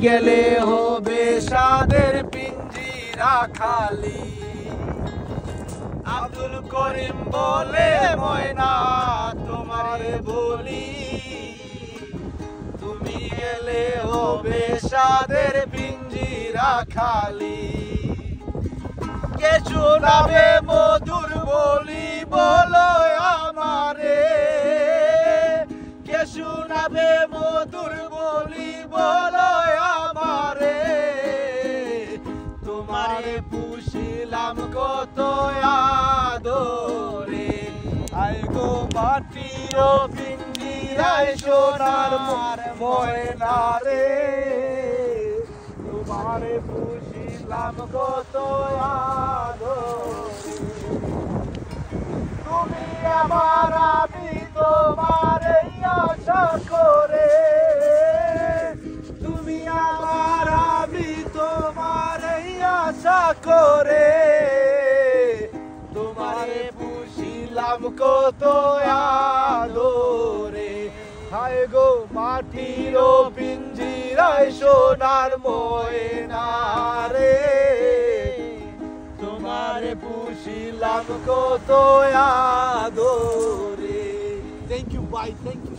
গেলে হবে সাদের পিঞ্জিরা খালি। আব্দুল করিম বলে ময়না তোমারে বলি, তুমি গেলে হবে সাদের পিঞ্জিরা খালি। কে শোনাবে মধুর বলি বলো আমারে, কে শোনাবে মধুর বলি বলো আমারে। তোমারে পুষিলাম কত আদরে, আই গো মাটির পিঞ্জিরায় সোনার ময়না রে। তোমারে পুষিলাম কত আদরে, তুমি আমার আমি তোমারে আশা করে, তুমি আমার আমি তোমারে আশা করে। তোমারে পুষিলাম কত আদরে, হায় গো মাটির পিঞ্জিরায় সোনার ময়না রে। তোমারে পুষিলাম কত আদরে। থ্যাংক ইউ ভাই, থ্যাংক ইউ।